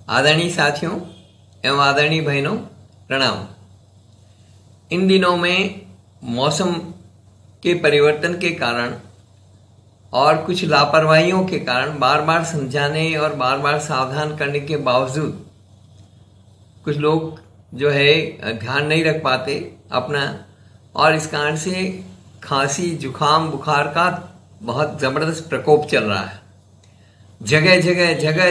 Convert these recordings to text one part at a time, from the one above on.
आदरणीय साथियों एवं आदरणीय बहनों, प्रणाम। इन दिनों में मौसम के परिवर्तन के कारण और कुछ लापरवाहियों के कारण बार बार समझाने और बार बार सावधान करने के बावजूद कुछ लोग जो है ध्यान नहीं रख पाते अपना, और इस कारण से खांसी, जुखाम, बुखार का बहुत ज़बरदस्त प्रकोप चल रहा है। जगह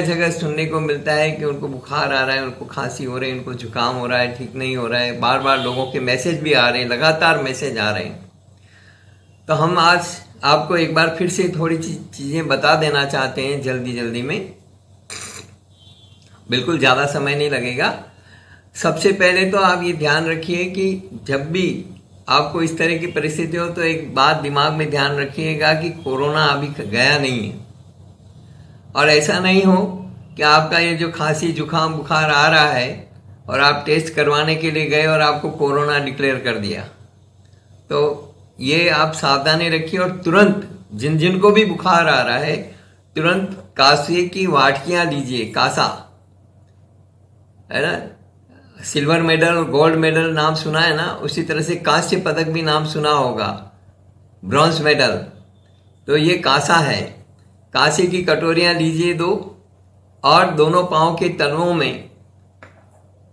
जगह सुनने को मिलता है कि उनको बुखार आ रहा है, उनको खांसी हो रही है, उनको जुकाम हो रहा है, ठीक नहीं हो रहा है। बार बार लोगों के मैसेज भी आ रहे हैं, लगातार मैसेज आ रहे हैं। तो हम आज आपको एक बार फिर से थोड़ी चीज़ें बता देना चाहते हैं जल्दी में। बिल्कुल ज़्यादा समय नहीं लगेगा। सबसे पहले तो आप ये ध्यान रखिए कि जब भी आपको इस तरह की परिस्थिति हो तो एक बात दिमाग में ध्यान रखिएगा कि कोरोना अभी गया नहीं है। और ऐसा नहीं हो कि आपका ये जो खांसी, जुकाम, बुखार आ रहा है और आप टेस्ट करवाने के लिए गए और आपको कोरोना डिक्लेयर कर दिया। तो ये आप सावधानी रखिए और तुरंत जिनको भी बुखार आ रहा है तुरंत कांसे की वाटकियां लीजिए। कांसा है ना, सिल्वर मेडल और गोल्ड मेडल नाम सुना है ना, उसी तरह से कांस्य पदक भी नाम सुना होगा, ब्रॉन्ज मेडल। तो ये कांसा है। कांसे की कटोरियां लीजिए 2 और दोनों पांव के तलवों में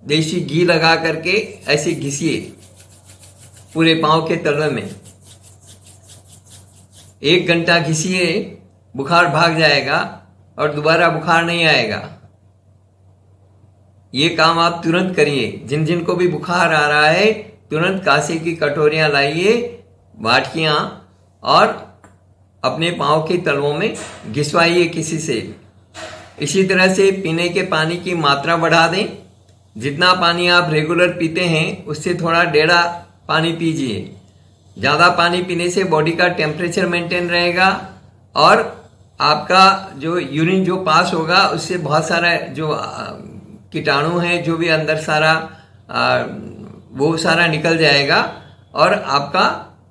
देसी घी लगा करके ऐसे घिसिए पूरे पांव के तलवे में। 1 घंटा घिसिए, बुखार भाग जाएगा और दोबारा बुखार नहीं आएगा। ये काम आप तुरंत करिए। जिनको भी बुखार आ रहा है तुरंत कांसे की कटोरियां लाइए, वाटकियां, और अपने पांव के तलवों में घिसवाइए किसी से। इसी तरह से पीने के पानी की मात्रा बढ़ा दें। जितना पानी आप रेगुलर पीते हैं उससे थोड़ा 1.5 पानी पीजिए। ज़्यादा पानी पीने से बॉडी का टेम्परेचर मेंटेन रहेगा और आपका जो यूरिन जो पास होगा उससे बहुत सारा जो कीटाणु है, जो भी अंदर सारा वो सारा निकल जाएगा और आपका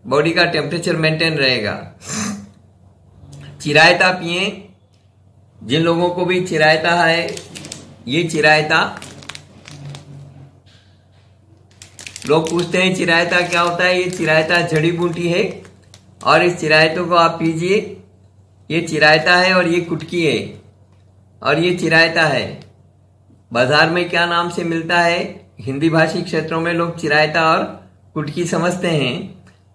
बॉडी का टेम्परेचर मेंटेन रहेगा। चिरायता पिए। जिन लोगों को भी चिरायता है, ये चिरायता, लोग पूछते हैं चिरायता क्या होता है। ये चिरायता जड़ी बूटी है और इस चिरायतों को आप पीजिए। ये चिरायता है और ये कुटकी है और ये चिरायता है। बाजार में क्या नाम से मिलता है, हिंदी भाषी क्षेत्रों में लोग चिरायता और कुटकी समझते हैं,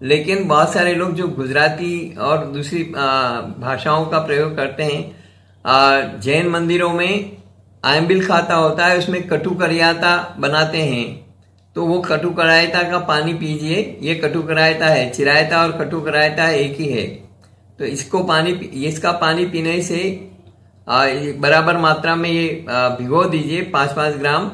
लेकिन बहुत सारे लोग जो गुजराती और दूसरी भाषाओं का प्रयोग करते हैं, जैन मंदिरों में आयम्बिल खाता होता है, उसमें कटु करियाता बनाते हैं, तो वो कटु करायता का पानी पीजिए। ये कटु करायता है। चिरायता और कटु करायता एक ही है। तो इसका पानी पीने से बराबर मात्रा में ये भिगो दीजिए 5-5 ग्राम,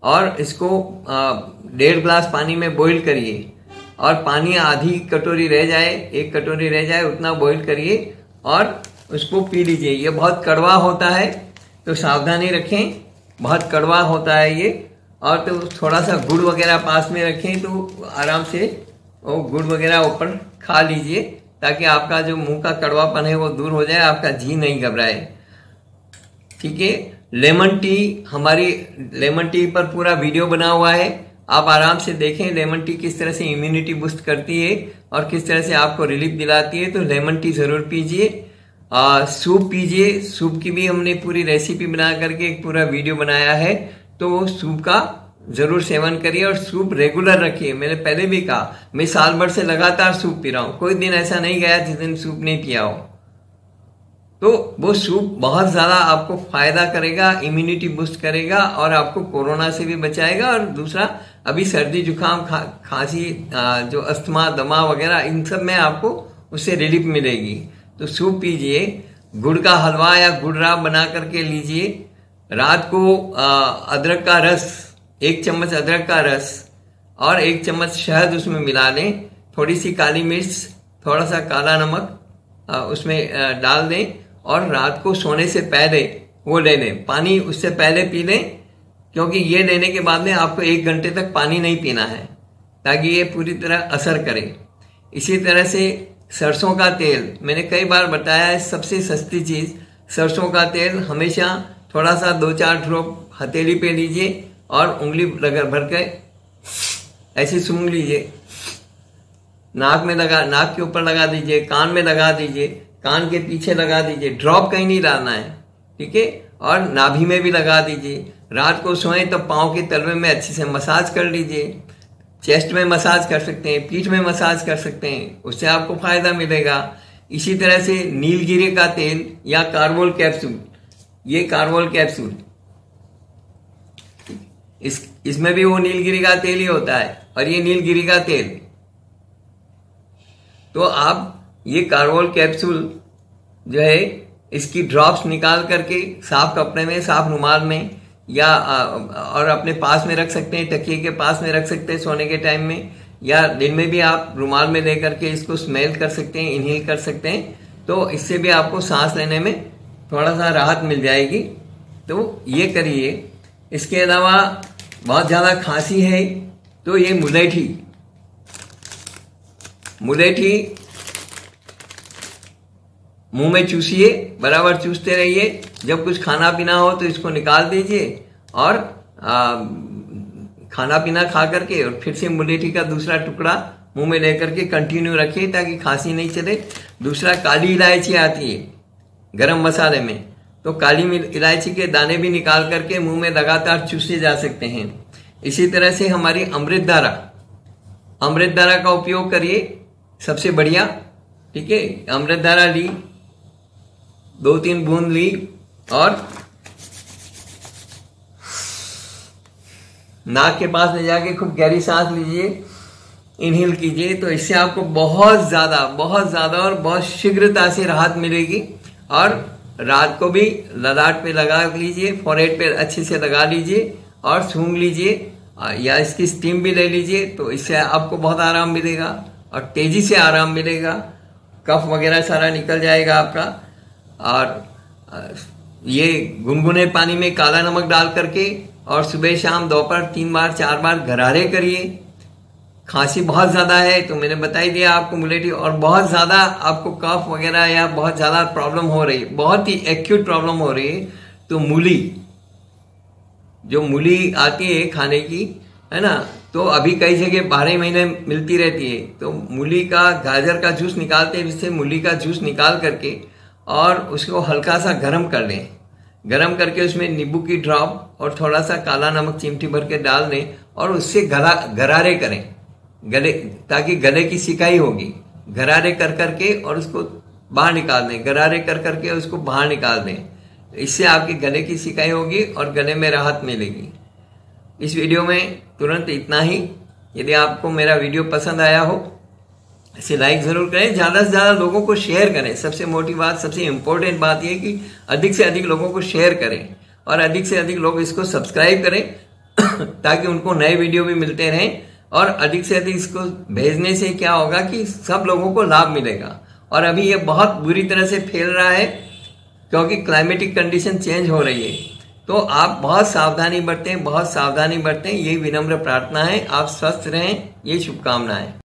और इसको 1.5 गिलास पानी में बॉईल करिए और पानी आधी कटोरी रह जाए, 1 कटोरी रह जाए उतना बॉईल करिए और उसको पी लीजिए। ये बहुत कड़वा होता है तो सावधानी रखें, बहुत कड़वा होता है ये। और तो थोड़ा सा गुड़ वगैरह पास में रखें तो आराम से वो गुड़ वगैरह ऊपर खा लीजिए, ताकि आपका जो मुंह का कड़वापन है वो दूर हो जाए, आपका जी नहीं घबराए। ठीक है। लेमन टी, हमारी लेमन टी पर पूरा वीडियो बना हुआ है, आप आराम से देखें लेमन टी किस तरह से इम्यूनिटी बूस्ट करती है और किस तरह से आपको रिलीफ दिलाती है। तो लेमन टी जरूर पीजिए। सूप पीजिए। सूप की भी हमने पूरी रेसिपी बना करके एक पूरा वीडियो बनाया है, तो वो सूप का जरूर सेवन करिए और सूप रेगुलर रखिए। मैंने पहले भी कहा, मैं साल भर से लगातार सूप पी रहा हूँ, कोई दिन ऐसा नहीं गया जिस दिन सूप नहीं पिया हो। तो वो सूप बहुत ज़्यादा आपको फायदा करेगा, इम्यूनिटी बूस्ट करेगा और आपको कोरोना से भी बचाएगा। और दूसरा, अभी सर्दी, जुकाम, खांसी, जो अस्थमा, दमा वगैरह, इन सब में आपको उससे रिलीफ मिलेगी। तो सूप पीजिए। गुड़ का हलवा या गुड़ राब बना करके लीजिए। रात को अदरक का रस, 1 चम्मच अदरक का रस और 1 चम्मच शहद उसमें मिला लें, थोड़ी सी काली मिर्च, थोड़ा सा काला नमक उसमें डाल दें और रात को सोने से पहले वो ले लें। पानी उससे पहले पी लें, क्योंकि ये लेने के बाद में आपको 1 घंटे तक पानी नहीं पीना है, ताकि ये पूरी तरह असर करे। इसी तरह से सरसों का तेल, मैंने कई बार बताया है, सबसे सस्ती चीज़ सरसों का तेल। हमेशा थोड़ा सा 2-4 ड्रॉप हथेली पे लीजिए और उंगली भर के ऐसे सूंघ लीजिए। नाक के ऊपर लगा दीजिए, कान में लगा दीजिए, कान के पीछे लगा दीजिए। ड्रॉप कहीं नहीं डालना है, ठीक है। और नाभि में भी लगा दीजिए। रात को सोएं तो पाँव के तलवे में अच्छे से मसाज कर लीजिए। चेस्ट में मसाज कर सकते हैं, पीठ में मसाज कर सकते हैं, उससे आपको फायदा मिलेगा। इसी तरह से नीलगिरी का तेल या कार्बोल कैप्सूल, ये कार्बोल कैप्सूल, इसमें भी वो नीलगिरी का तेल ही होता है और ये नीलगिरी का तेल। तो आप ये कार्बोल कैप्सूल जो है इसकी ड्रॉप्स निकाल करके साफ कपड़े में, साफ रुमाल में या और अपने पास में रख सकते हैं, तकिए के पास में रख सकते हैं सोने के टाइम में, या दिन में भी आप रुमाल में ले करके इसको स्मेल कर सकते हैं, इनहेल कर सकते हैं। तो इससे भी आपको सांस लेने में थोड़ा सा राहत मिल जाएगी। तो ये करिए। इसके अलावा बहुत ज़्यादा खांसी है तो ये मुलेठी मुंह में चूसिए, बराबर चूसते रहिए। जब कुछ खाना पीना हो तो इसको निकाल दीजिए और खाना पीना खा करके और फिर से मुलेठी का दूसरा टुकड़ा मुंह में लेकर के कंटिन्यू रखिए ताकि खांसी नहीं चले। दूसरा, काली इलायची आती है गरम मसाले में, तो काली इलायची के दाने भी निकाल करके मुंह में लगातार चूसे जा सकते हैं। इसी तरह से हमारी अमृत धारा का उपयोग करिए, सबसे बढ़िया, ठीक है। अमृत धारा ली, 2-3 बूंद ली और नाक के पास ले जाके खूब गहरी सांस लीजिए, इनहेल कीजिए। तो इससे आपको बहुत ज्यादा और बहुत शीघ्रता से राहत मिलेगी। और रात को भी ललाट पे लगा लीजिए, फोरहेड पे अच्छे से लगा लीजिए और सूंघ लीजिए, या इसकी स्टीम भी ले लीजिए। तो इससे आपको बहुत आराम मिलेगा और तेजी से आराम मिलेगा। कफ वगैरह सारा निकल जाएगा आपका। और ये गुनगुने पानी में काला नमक डाल करके और सुबह शाम दोपहर 3 बार 4 बार गरारे करिए। खांसी बहुत ज्यादा है तो मैंने बता ही दिया आपको मुलेठी, और बहुत ज्यादा आपको कफ वगैरह या बहुत ज्यादा प्रॉब्लम हो रही है, बहुत ही एक्यूट प्रॉब्लम हो रही है, तो मूली आती है खाने की, है ना। तो अभी कई जगह 12 महीने मिलती रहती है। तो मूली का, गाजर का जूस निकालते हैं, जिससे मूली का जूस निकाल करके और उसको हल्का सा गर्म कर लें। गर्म करके उसमें नींबू की ड्रॉप और थोड़ा सा काला नमक चिमटी भर के डाल दें और उससे गरारे करें गले, ताकि गले की सिकाई होगी। गरारे कर करके और उसको बाहर निकाल दें, गरारे कर करके उसको बाहर निकाल दें। इससे आपके गले की सिकाई होगी और गले में राहत मिलेगी। इस वीडियो में तुरंत इतना ही। यदि आपको मेरा वीडियो पसंद आया हो इसे लाइक जरूर करें, ज्यादा से ज्यादा लोगों को शेयर करें। सबसे मोटी बात, सबसे इंपॉर्टेंट बात यह कि अधिक से अधिक लोगों को शेयर करें और अधिक से अधिक लोग इसको सब्सक्राइब करें ताकि उनको नए वीडियो भी मिलते रहें। और अधिक से अधिक इसको भेजने से क्या होगा कि सब लोगों को लाभ मिलेगा। और अभी ये बहुत बुरी तरह से फैल रहा है क्योंकि क्लाइमेटिक कंडीशन चेंज हो रही है। तो आप बहुत सावधानी बरतें, यही विनम्र प्रार्थना है। आप स्वस्थ रहें, ये शुभकामनाएं।